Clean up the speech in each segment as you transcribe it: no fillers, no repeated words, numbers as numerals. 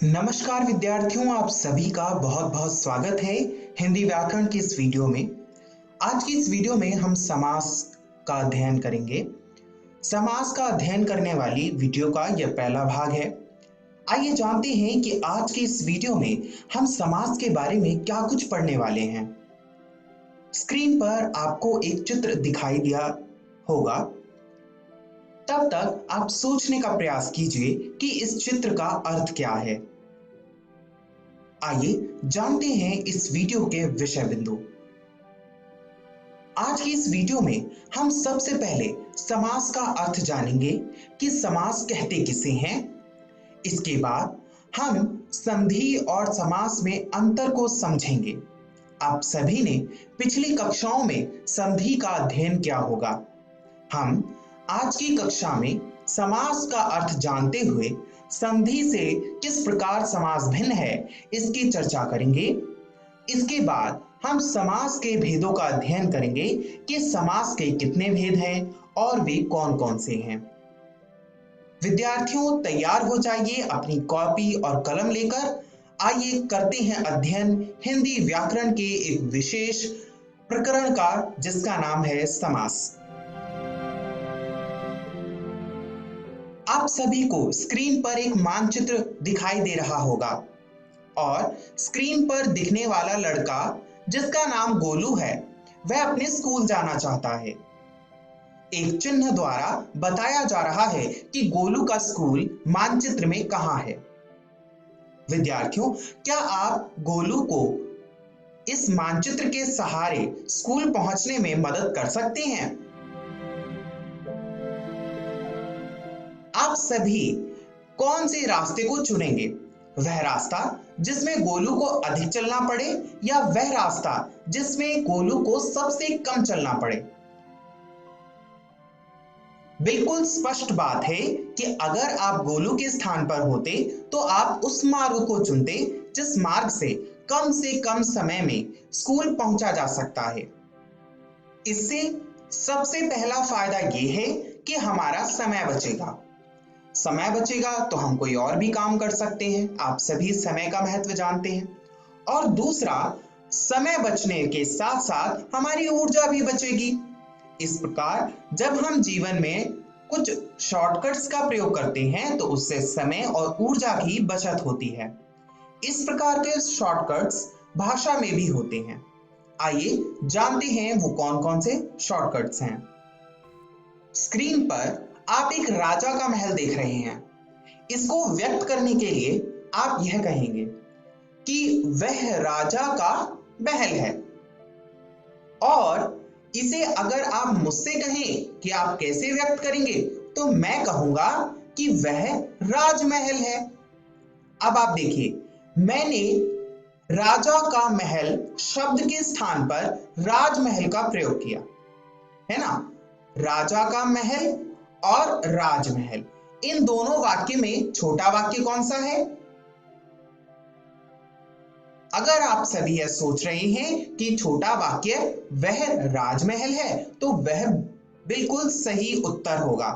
नमस्कार विद्यार्थियों, आप सभी का बहुत बहुत स्वागत है हिंदी व्याकरण की इस वीडियो में। आज की इस वीडियो में हम समास का अध्ययन करेंगे। समास का अध्ययन करने वाली वीडियो का यह पहला भाग है। आइए जानते हैं कि आज की इस वीडियो में हम समास के बारे में क्या कुछ पढ़ने वाले हैं। स्क्रीन पर आपको एक चित्र दिखाई दिया होगा। तब तक आप सोचने का प्रयास कीजिए कि इस चित्र का अर्थ क्या है। आइए जानते हैं इस वीडियो के विषय बिंदु। आज की इस वीडियो में हम सबसे पहले समास का अर्थ जानेंगे कि समास कहते किसे हैं। इसके बाद हम संधि और समास में अंतर को समझेंगे। आप सभी ने पिछली कक्षाओं में संधि का अध्ययन किया होगा। हम आज की कक्षा में समास का अर्थ जानते हुए संधि से किस प्रकार समास भिन्न है इसकी चर्चा करेंगे। इसके बाद हम समास के भेदों का अध्ययन करेंगे कि समास के कितने भेद हैं और वे कौन कौन से हैं। विद्यार्थियों, तैयार हो जाइए अपनी कॉपी और कलम लेकर। आइए करते हैं अध्ययन हिंदी व्याकरण के एक विशेष प्रकरण का, जिसका नाम है समास। आप सभी को स्क्रीन पर एक मानचित्र दिखाई दे रहा होगा और स्क्रीन पर दिखने वाला लड़का, जिसका नाम गोलू है, वह अपने स्कूल जाना चाहता है। एक चिन्ह द्वारा बताया जा रहा है कि गोलू का स्कूल मानचित्र में कहां है। विद्यार्थियों, क्या आप गोलू को इस मानचित्र के सहारे स्कूल पहुंचने में मदद कर सकते हैं? आप सभी कौन से रास्ते को चुनेंगे? वह रास्ता जिसमें गोलू को अधिक चलना पड़े या वह रास्ता जिसमें गोलू को सबसे कम चलना पड़े? बिल्कुल स्पष्ट बात है कि अगर आप गोलू के स्थान पर होते तो आप उस मार्ग को चुनते जिस मार्ग से कम समय में स्कूल पहुंचा जा सकता है। इससे सबसे पहला फायदा यह है कि हमारा समय बचेगा। समय बचेगा तो हम कोई और भी काम कर सकते हैं। आप सभी समय का महत्व जानते हैं। और दूसरा, समय बचने के साथ साथ हमारी ऊर्जा भी बचेगी। इस प्रकार जब हम जीवन में कुछ शॉर्टकट्स का प्रयोग करते हैं तो उससे समय और ऊर्जा की बचत होती है। इस प्रकार के शॉर्टकट्स भाषा में भी होते हैं। आइए जानते हैं वो कौन कौन से शॉर्टकट्स हैं। स्क्रीन पर आप एक राजा का महल देख रहे हैं। इसको व्यक्त करने के लिए आप यह कहेंगे कि वह राजा का महल है। और इसे अगर आप मुझसे कहें कि आप कैसे व्यक्त करेंगे, तो मैं कहूंगा कि वह राजमहल है। अब आप देखिए, मैंने राजा का महल शब्द के स्थान पर राजमहल का प्रयोग किया है ना। राजा का महल और राजमहल, इन दोनों वाक्य में छोटा वाक्य कौन सा है? अगर आप सभी यह सोच रहे हैं कि छोटा वाक्य वह राजमहल है, तो वह बिल्कुल सही उत्तर होगा।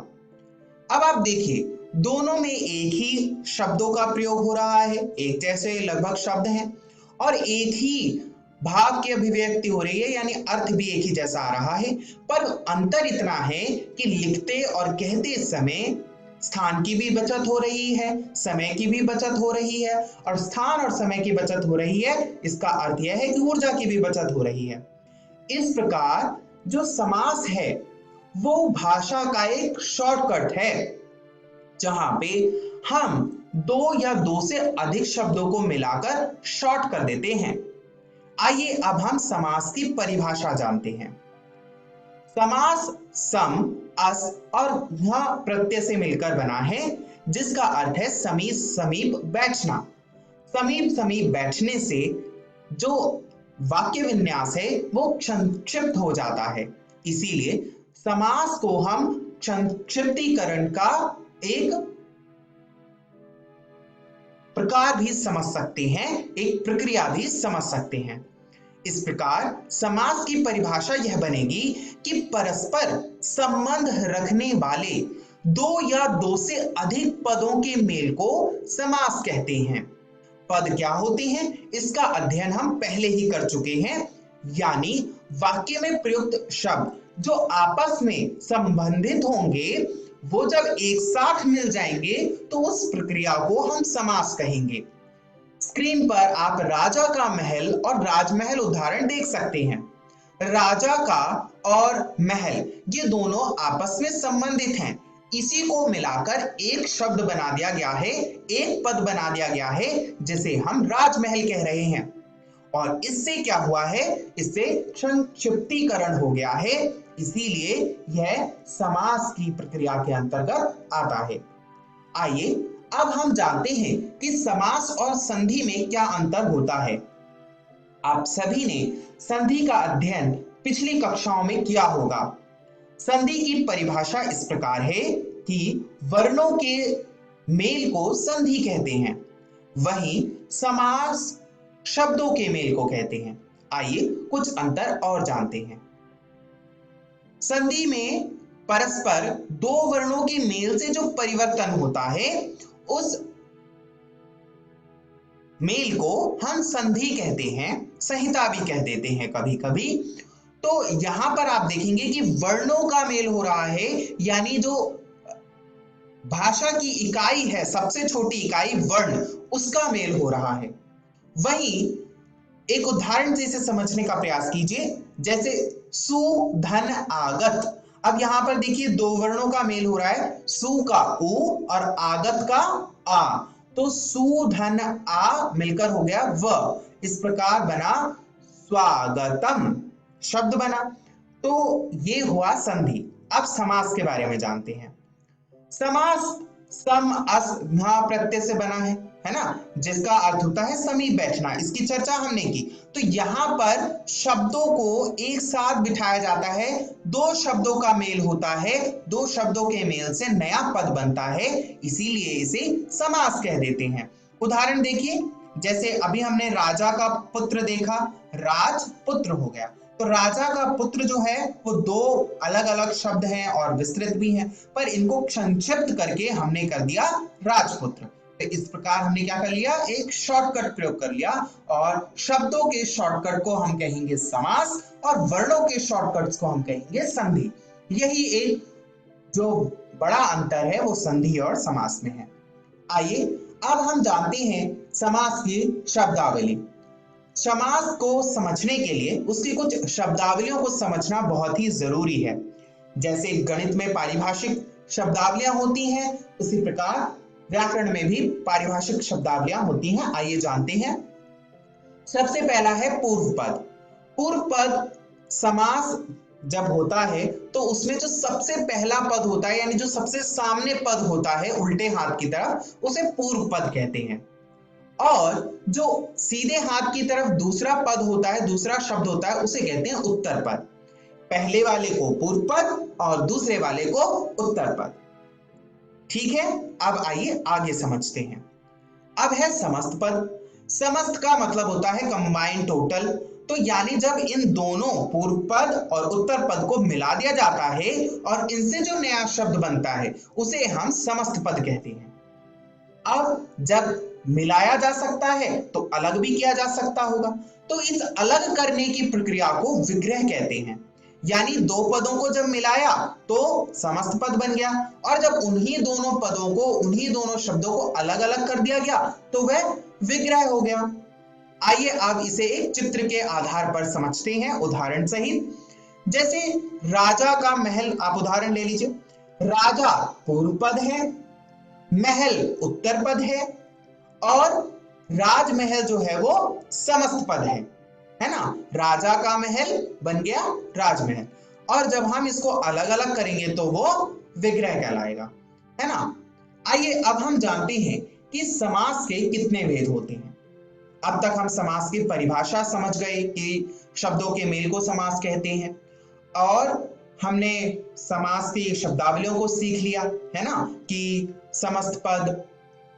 अब आप देखिए, दोनों में एक ही शब्दों का प्रयोग हो रहा है, एक जैसे लगभग शब्द हैं और एक ही भाव की अभिव्यक्ति हो रही है, यानी अर्थ भी एक ही जैसा आ रहा है। पर अंतर इतना है कि लिखते और कहते समय स्थान की भी बचत हो रही है, समय की भी बचत हो रही है। और स्थान और समय की बचत हो रही है, इसका अर्थ यह है कि ऊर्जा की भी बचत हो रही है। इस प्रकार जो समास है वो भाषा का एक शॉर्टकट है, जहां पे हम दो या दो से अधिक शब्दों को मिलाकर शॉर्ट कर देते हैं। आइए अब हम समास की परिभाषा जानते हैं। समास सम, अस और ध प्रत्यय से मिलकर बना है, जिसका अर्थ है समीप समीप बैठना। समीप समीप बैठने से जो वाक्य विन्यास है वो संक्षिप्त हो जाता है। इसीलिए समास को हम संक्षिप्तीकरण का एक प्रकार भी समझ सकते हैं, एक प्रक्रिया भी समझ सकते हैं। इस प्रकार समास की परिभाषा यह बनेगी कि परस्पर संबंध रखने वाले दो या दो से अधिक पदों के मेल को समास कहते हैं। पद क्या होते हैं इसका अध्ययन हम पहले ही कर चुके हैं, यानी वाक्य में प्रयुक्त शब्द जो आपस में संबंधित होंगे वो जब एक साथ मिल जाएंगे तो उस प्रक्रिया को हम समास कहेंगे। स्क्रीन पर आप राजा का महल और राजमहल उदाहरण देख सकते हैं। राजा का और महल ये दोनों आपस में संबंधित हैं, इसी को मिलाकर एक शब्द बना दिया गया है, एक पद बना दिया गया है जिसे हम राजमहल कह रहे हैं। और इससे क्या हुआ है, इससे संक्षिप्तीकरण हो गया है, इसीलिए यह समास की प्रक्रिया के अंतर्गत आता है। आइए अब हम जानते हैं कि समास और संधि में क्या अंतर होता है। आप सभी ने संधि का अध्ययन पिछली कक्षाओं में किया होगा। संधि की परिभाषा इस प्रकार है कि वर्णों के मेल को संधि कहते हैं, वहीं समास शब्दों के मेल को कहते हैं। आइए कुछ अंतर और जानते हैं। संधि में परस्पर दो वर्णों के मेल से जो परिवर्तन होता है उस मेल को हम संधि कहते हैं, संहिता भी कह देते हैं कभी कभी। तो यहां पर आप देखेंगे कि वर्णों का मेल हो रहा है, यानी जो भाषा की इकाई है, सबसे छोटी इकाई वर्ण, उसका मेल हो रहा है। वहीं एक उदाहरण से इसे समझने का प्रयास कीजिए, जैसे सु धन आगत। अब यहां पर देखिए दो वर्णों का मेल हो रहा है, सु का उ और आगत का आ। तो सु धन आ मिलकर हो गया व, इस प्रकार बना स्वागतम शब्द बना। तो ये हुआ संधि। अब समास के बारे में जानते हैं। समास सम अस धा प्रत्यय से बना है ना, जिसका अर्थ होता है समीप बैठना। इसकी चर्चा हमने की। तो यहां पर शब्दों को एक साथ बिठाया जाता है, दो शब्दों का मेल होता है, दो शब्दों के मेल से नया पद बनता है, इसीलिए इसे समास कह देते हैं। उदाहरण देखिए, जैसे अभी हमने राजा का पुत्र देखा, राजपुत्र हो गया। तो राजा का पुत्र जो है वो दो अलग अलग शब्द हैं और विस्तृत भी हैं, पर इनको संक्षिप्त करके हमने कर दिया राजपुत्र। तो इस प्रकार हमने क्या कर लिया, एक शॉर्टकट प्रयोग कर लिया, और शब्दों के शॉर्टकट को हम कहेंगे समास और वर्णों के शॉर्टकट्स को हम कहेंगे संधि। यही एक जो बड़ा अंतर है वो संधि और समास में है। आइए अब हम जानते हैं समास की शब्दावली। समास को समझने के लिए उसकी कुछ शब्दावलियों को समझना बहुत ही जरूरी है। जैसे गणित में पारिभाषिक शब्दावलियां होती हैं, उसी प्रकार व्याकरण में भी पारिभाषिक शब्दावलियां होती हैं। आइए जानते हैं। सबसे पहला है पूर्व पद। पूर्व पद समास जब होता है तो उसमें जो सबसे पहला पद होता है, यानी जो सबसे सामने पद होता है उल्टे हाथ की तरफ, उसे पूर्व पद कहते हैं। और जो सीधे हाथ की तरफ दूसरा पद होता है, दूसरा शब्द होता है, उसे कहते हैं उत्तर पद। पहले वाले को पूर्व पद और दूसरे वाले को उत्तर पद। ठीक है, अब आइए आगे समझते हैं। अब है समस्त पद। समस्त का मतलब होता है कंबाइंड टोटल। तो यानी जब इन दोनों पूर्व पद और उत्तर पद को मिला दिया जाता है और इनसे जो नया शब्द बनता है उसे हम समस्त पद कहते हैं। अब जब मिलाया जा सकता है तो अलग भी किया जा सकता होगा, तो इस अलग करने की प्रक्रिया को विग्रह कहते हैं। यानी दो पदों को जब मिलाया तो समस्त पद बन गया, और जब उन्हीं दोनों पदों को, उन्हीं दोनों शब्दों को अलग अलग कर दिया गया तो वह विग्रह हो गया। आइए अब इसे एक चित्र के आधार पर समझते हैं उदाहरण सहित। जैसे राजा का महल, आप उदाहरण ले लीजिए। राजा पूर्व पद है, महल उत्तर पद है, और राजमहल जो है वो समस्त पद है ना। राजा का महल बन गया राजमहल, और जब हम इसको अलग अलग करेंगे तो वो विग्रह कहलाएगा, है ना। आइए अब हम जानते हैं कि समास के कितने भेद होते हैं। अब तक हम समास की परिभाषा समझ गए कि शब्दों के मेल को समास कहते हैं, और हमने समास की शब्दावलियों को सीख लिया, है ना, कि समस्त पद,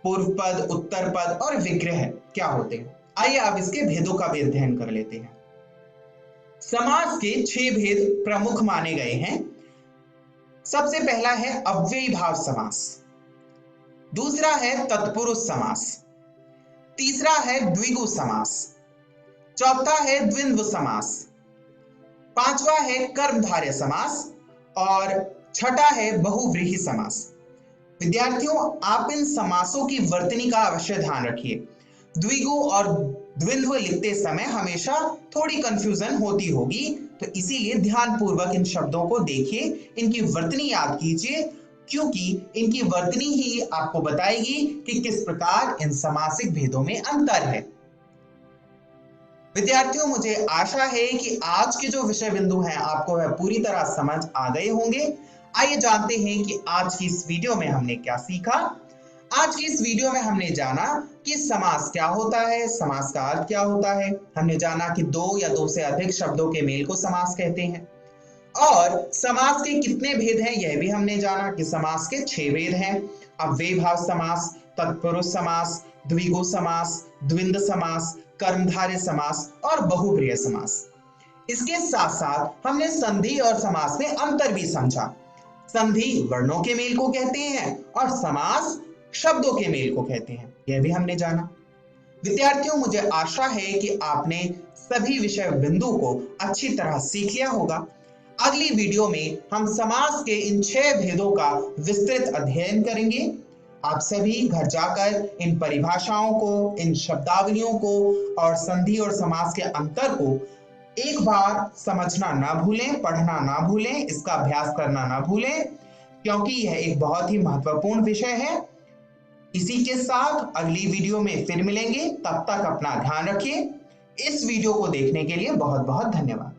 पूर्व पद, उत्तर पद और विग्रह क्या होते हैं। आइए अब इसके भेदों का भी अध्ययन कर लेते हैं। समास के 6 भेद प्रमुख माने गए हैं। सबसे पहला है अव्ययी भाव समास, दूसरा है तत्पुरुष समास, तीसरा है द्विगु समास, चौथा है द्वंद्व समास, पांचवा है कर्मधारय समास और छठा है बहुव्रीहि समास। विद्यार्थियों, आप इन समासों की वर्तनी का अवश्य ध्यान रखिए। द्विगु और द्वंद्व लिखते समय हमेशा थोड़ी कंफ्यूजन होती होगी, तो इसीलिए ध्यानपूर्वक इन शब्दों को देखिए, इनकी वर्तनी याद कीजिए, क्योंकि इनकी वर्तनी ही आपको बताएगी कि किस प्रकार इन समासिक भेदों में अंतर है। विद्यार्थियों, मुझे आशा है कि आज के जो विषय बिंदु हैं आपको वह पूरी तरह समझ आ गए होंगे। आइए जानते हैं कि आज की इस वीडियो में हमने क्या सीखा। आज की इस वीडियो में हमने जाना कि समास क्या होता है, समास का अर्थ क्या होता है। हमने जाना कि दो या दो से अधिक शब्दों के मेल को समास कहते हैं और समास के कितने भेद हैं यह भी हमने जाना कि समास के 6 भेद हैं। अव्ययी भाव समास, तत्पुरुष समास, द्विगु समास, द्वंद्व समास, कर्मधारय समास और बहुव्रीहि समास। इसके साथ साथ हमने संधि और समास में अंतर भी समझा। संधि वर्णों के मेल को कहते हैं और समास शब्दों के मेल को कहते हैं, यह भी हमने जाना। विद्यार्थियों, मुझे आशा है कि आपने सभी विषय बिंदु को अच्छी तरह सीख लिया होगा। अगली वीडियो में हम समास के इन 6 भेदों का विस्तृत अध्ययन करेंगे। आप सभी घर जाकर इन परिभाषाओं को, इन शब्दावलियों को और संधि और समास के अंतर को एक बार समझना ना भूलें, पढ़ना ना भूलें, इसका अभ्यास करना ना भूलें, क्योंकि यह एक बहुत ही महत्वपूर्ण विषय है। इसी के साथ अगली वीडियो में फिर मिलेंगे, तब तक अपना ध्यान रखिए। इस वीडियो को देखने के लिए बहुत बहुत धन्यवाद।